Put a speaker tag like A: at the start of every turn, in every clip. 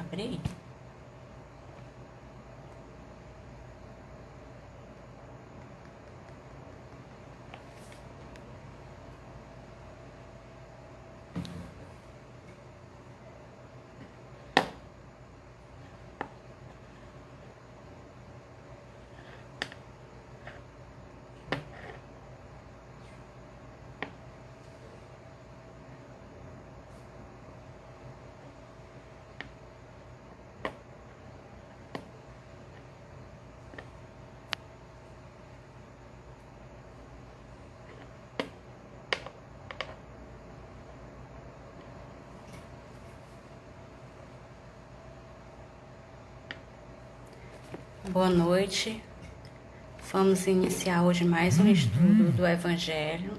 A: abrir. Boa noite. Vamos iniciar hoje mais um estudo do Evangelho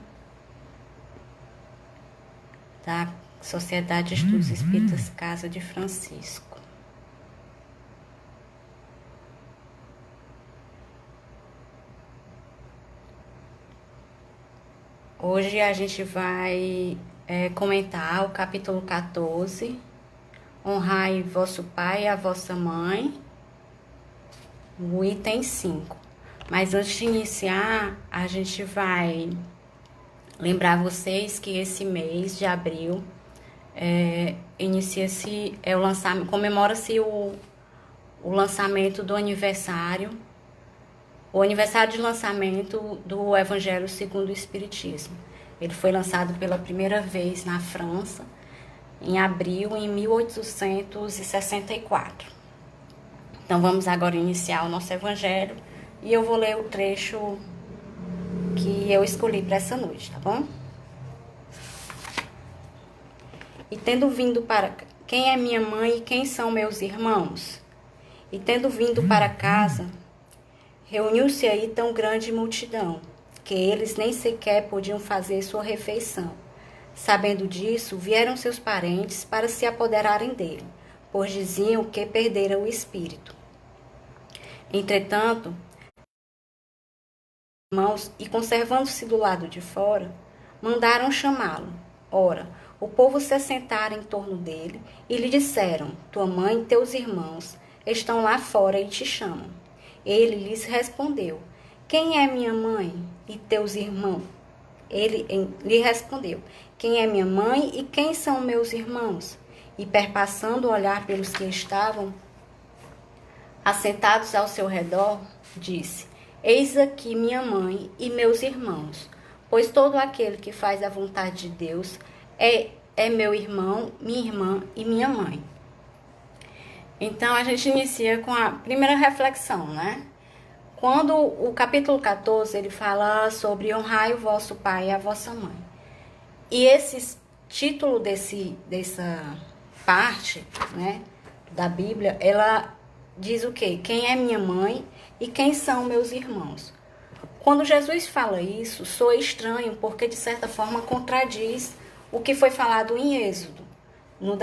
A: da Sociedade de Estudos Espíritas Casa de Francisco. Hoje a gente vai comentar o capítulo 14, Honrai vosso pai e a vossa mãe, o item 5. Mas antes de iniciar, a gente vai lembrar vocês que esse mês de abril inicia-se o lançamento, comemora-se o lançamento do aniversário, o aniversário de lançamento do Evangelho segundo o Espiritismo. Ele foi lançado pela primeira vez na França em abril em 1864. Então vamos agora iniciar o nosso Evangelho e eu vou ler o trecho que eu escolhi para essa noite, tá bom? E tendo vindo para... Quem é minha mãe e quem são meus irmãos? E tendo vindo para casa, reuniu-se aí tão grande multidão, que eles nem sequer podiam fazer sua refeição. Sabendo disso, vieram seus parentes para se apoderarem dele, pois diziam que perdera o espírito. Entretanto, irmãos, e conservando-se do lado de fora, mandaram chamá-lo. Ora, o povo se assentara em torno dele e lhe disseram: tua mãe e teus irmãos estão lá fora e te chamam. Ele lhes respondeu: quem é minha mãe e teus irmãos? Ele lhe respondeu: quem é minha mãe e quem são meus irmãos? E perpassando o olhar pelos que estavam assentados ao seu redor, disse: eis aqui minha mãe e meus irmãos, pois todo aquele que faz a vontade de Deus é meu irmão, minha irmã e minha mãe. Então a gente inicia com a primeira reflexão, né? Quando o capítulo 14 ele fala sobre honrai o vosso pai e a vossa mãe. E esse título dessa parte, né, da Bíblia, ela diz o quê? Quem é minha mãe e quem são meus irmãos? Quando Jesus fala isso, soa estranho, porque de certa forma contradiz o que foi falado em Êxodo, no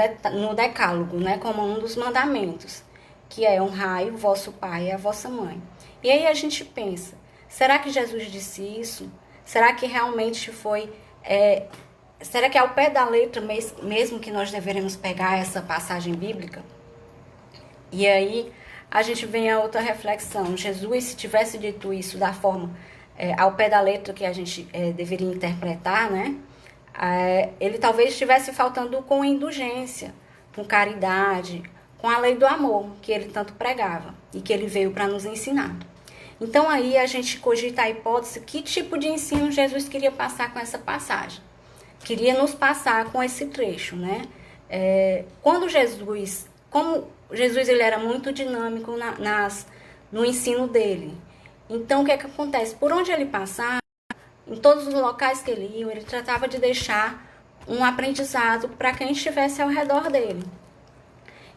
A: Decálogo, né, como um dos mandamentos, que é honrai o vosso pai e a vossa mãe. E aí a gente pensa, será que Jesus disse isso? Será que realmente foi... será que é ao pé da letra mesmo que nós deveremos pegar essa passagem bíblica? E aí a gente vem a outra reflexão. Jesus, se tivesse dito isso da forma ao pé da letra que a gente deveria interpretar, né? Ele talvez estivesse faltando com indulgência, com caridade, com a lei do amor que ele tanto pregava e que ele veio para nos ensinar. Então aí a gente cogita a hipótese que tipo de ensino Jesus queria passar com essa passagem. Queria nos passar com esse trecho, né? Como Jesus ele era muito dinâmico no ensino dele. Então, o que é que acontece? Por onde ele passava, em todos os locais que ele ia, ele tratava de deixar um aprendizado para quem estivesse ao redor dele.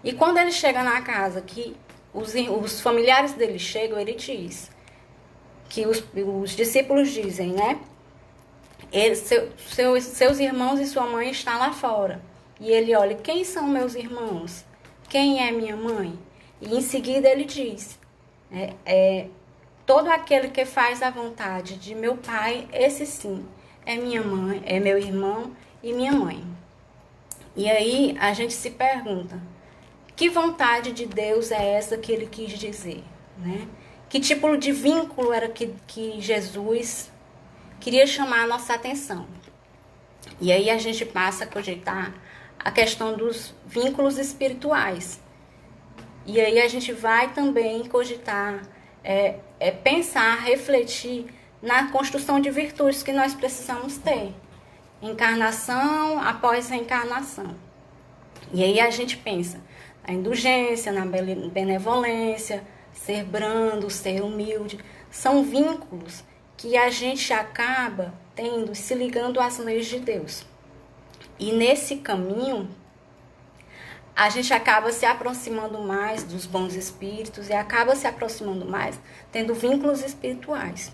A: E quando ele chega na casa, que os familiares dele chegam, ele diz, que os discípulos dizem, né? Seus irmãos e sua mãe estão lá fora. E ele olha, quem são meus irmãos? Quem é minha mãe? E em seguida ele diz, todo aquele que faz a vontade de meu pai, esse sim, é minha mãe, é meu irmão e minha mãe. E aí a gente se pergunta, Que vontade de Deus é essa que ele quis dizer, né? Que tipo de vínculo era que Jesus queria chamar a nossa atenção? E aí a gente passa a cogitar a questão dos vínculos espirituais. E aí a gente vai também cogitar, pensar, refletir na construção de virtudes que nós precisamos ter. Encarnação após reencarnação. E aí a gente pensa na indulgência, na benevolência, ser brando, ser humilde. São vínculos que a gente acaba tendo, se ligando às leis de Deus. E nesse caminho, a gente acaba se aproximando mais dos bons espíritos e acaba se aproximando mais, tendo vínculos espirituais.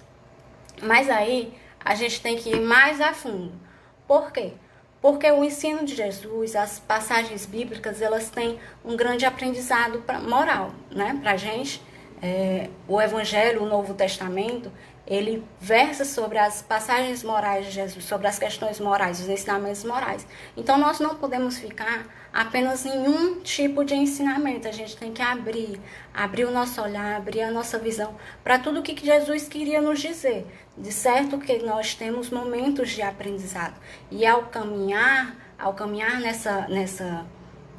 A: Mas aí, a gente tem que ir mais a fundo. Por quê? Porque o ensino de Jesus, as passagens bíblicas, elas têm um grande aprendizado moral, né? Pra gente, o Evangelho, o Novo Testamento, ele versa sobre as passagens morais de Jesus, sobre as questões morais, os ensinamentos morais. Então, nós não podemos ficar apenas em um tipo de ensinamento. A gente tem que abrir o nosso olhar, abrir a nossa visão para tudo o que Jesus queria nos dizer. De certo que nós temos momentos de aprendizado. E ao caminhar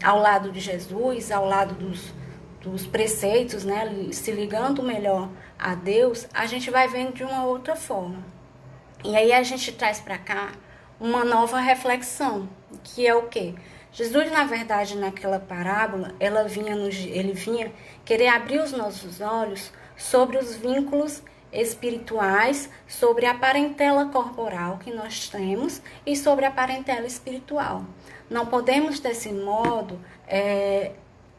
A: ao lado de Jesus, ao lado dos preceitos, né, se ligando melhor a Deus, a gente vai vendo de uma outra forma. E aí a gente traz para cá uma nova reflexão, que é o quê? Jesus, na verdade, naquela parábola, ele vinha querer abrir os nossos olhos sobre os vínculos espirituais, sobre a parentela corporal que nós temos e sobre a parentela espiritual. Não podemos, desse modo,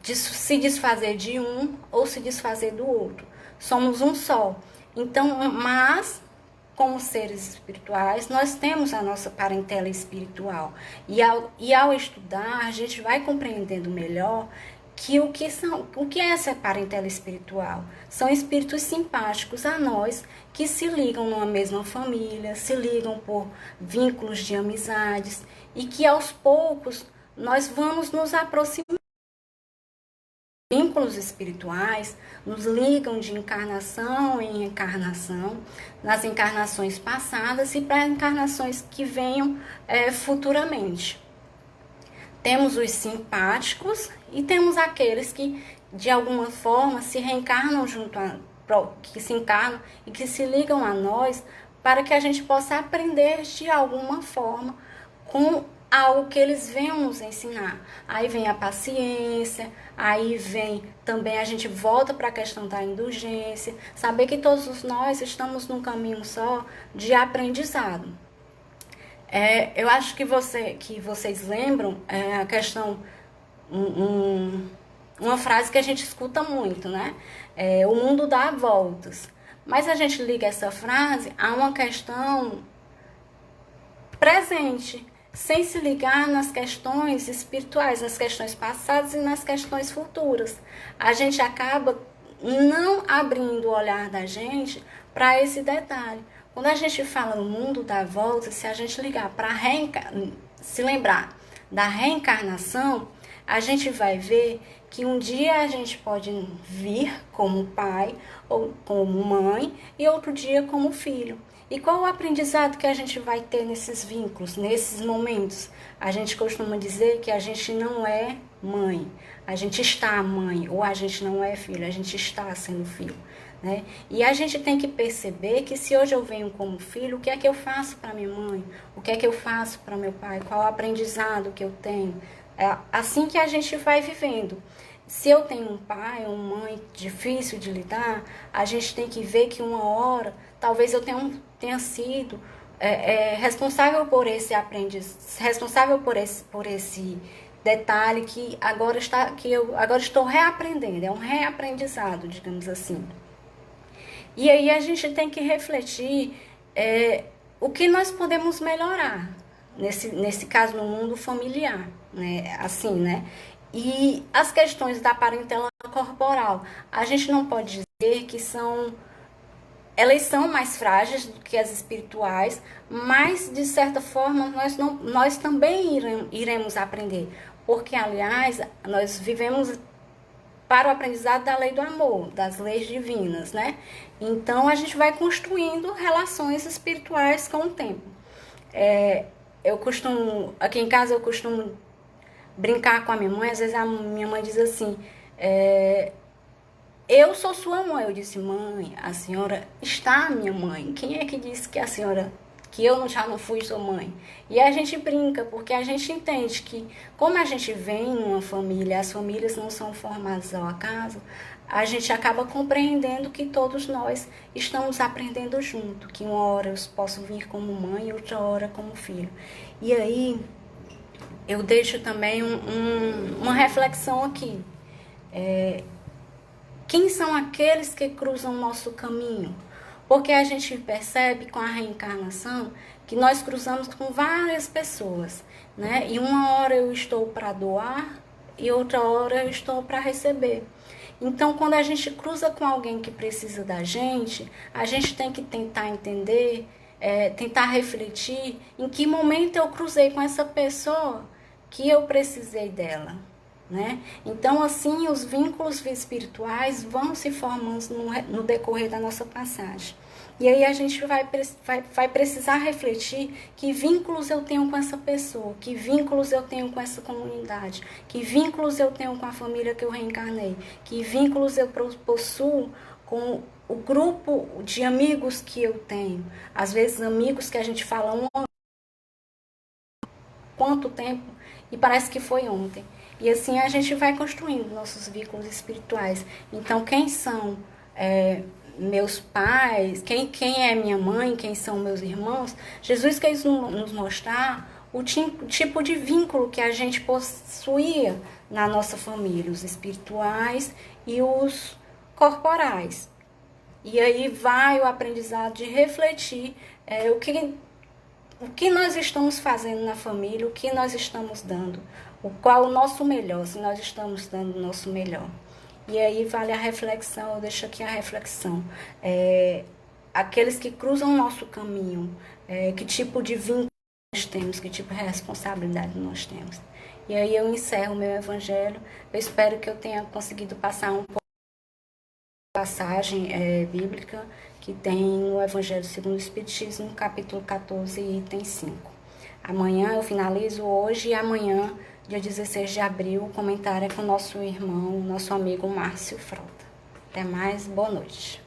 A: se desfazer de um ou se desfazer do outro. Somos um só. Então, mas, como seres espirituais, nós temos a nossa parentela espiritual. E ao estudar, a gente vai compreendendo melhor o que é essa parentela espiritual. São espíritos simpáticos a nós, que se ligam numa mesma família, se ligam por vínculos de amizades, e que aos poucos nós vamos nos aproximando. Vínculos espirituais nos ligam de encarnação em encarnação, nas encarnações passadas e para encarnações que venham futuramente. Temos os simpáticos e temos aqueles que, de alguma forma, se reencarnam que se encarnam e que se ligam a nós para que a gente possa aprender de alguma forma com algo que eles venham nos ensinar. Aí vem a paciência, aí vem também, a gente volta para a questão da indulgência, saber que todos nós estamos num caminho só de aprendizado. Eu acho que vocês lembram a questão, uma frase que a gente escuta muito, né? O mundo dá voltas. Mas a gente liga essa frase a uma questão presente, sem se ligar nas questões espirituais, nas questões passadas e nas questões futuras. A gente acaba não abrindo o olhar da gente para esse detalhe. Quando a gente fala no mundo da volta, se a gente ligar para se lembrar da reencarnação, a gente vai ver que um dia a gente pode vir como pai ou como mãe e outro dia como filho. E qual o aprendizado que a gente vai ter nesses vínculos, nesses momentos? A gente costuma dizer que a gente não é mãe, a gente está mãe, ou a gente não é filho, a gente está sendo filho, né? E a gente tem que perceber que se hoje eu venho como filho, o que é que eu faço para minha mãe? O que é que eu faço para meu pai? Qual o aprendizado que eu tenho? É assim que a gente vai vivendo. Se eu tenho um pai ou uma mãe difícil de lidar, a gente tem que ver que uma hora, talvez eu tenha sido responsável por esse responsável por esse detalhe que eu agora estou reaprendendo, é um reaprendizado, digamos assim. E aí a gente tem que refletir o que nós podemos melhorar, nesse caso no mundo familiar, né? Assim, né? E as questões da parentela corporal, a gente não pode dizer que elas são mais frágeis do que as espirituais, mas de certa forma nós também iremos aprender, porque aliás nós vivemos para o aprendizado da lei do amor, das leis divinas, né? Então a gente vai construindo relações espirituais com o tempo. Aqui em casa eu costumo brincar com a minha mãe, às vezes a minha mãe diz assim, eu sou sua mãe. Eu disse, mãe, a senhora está minha mãe. Quem é que disse que a senhora, que eu já não fui sua mãe? E a gente brinca, porque a gente entende que, como a gente vem numa família, as famílias não são formadas ao acaso, a gente acaba compreendendo que todos nós estamos aprendendo junto, que uma hora eu posso vir como mãe e outra hora como filho. E aí, eu deixo também uma reflexão aqui. Quem são aqueles que cruzam o nosso caminho? Porque a gente percebe com a reencarnação que nós cruzamos com várias pessoas, né? E uma hora eu estou para doar e outra hora eu estou para receber. Então, quando a gente cruza com alguém que precisa da gente, a gente tem que tentar entender, tentar refletir em que momento eu cruzei com essa pessoa que eu precisei dela. Né? Então, assim, os vínculos espirituais vão se formando no decorrer da nossa passagem. E aí a gente vai precisar refletir que vínculos eu tenho com essa pessoa, que vínculos eu tenho com essa comunidade, que vínculos eu tenho com a família que eu reencarnei, que vínculos eu possuo com o grupo de amigos que eu tenho. Às vezes, amigos que a gente fala quanto tempo e parece que foi ontem. E assim a gente vai construindo nossos vínculos espirituais. Então, quem são meus pais, quem é minha mãe, quem são meus irmãos, Jesus quis nos mostrar o tipo de vínculo que a gente possuía na nossa família, os espirituais e os corporais. E aí vai o aprendizado de refletir o que nós estamos fazendo na família, o que nós estamos dando, qual o nosso melhor, se nós estamos dando o nosso melhor. E aí vale a reflexão, eu deixo aqui a reflexão. Aqueles que cruzam o nosso caminho, que tipo de vínculo nós temos, que tipo de responsabilidade nós temos. E aí eu encerro o meu evangelho. Eu espero que eu tenha conseguido passar um pouco da passagem bíblica que tem no Evangelho segundo o Espiritismo, capítulo 14, item 5. Amanhã eu finalizo hoje e amanhã, dia 16 de abril, o comentário é com o nosso irmão, nosso amigo Márcio Frota. Até mais, boa noite.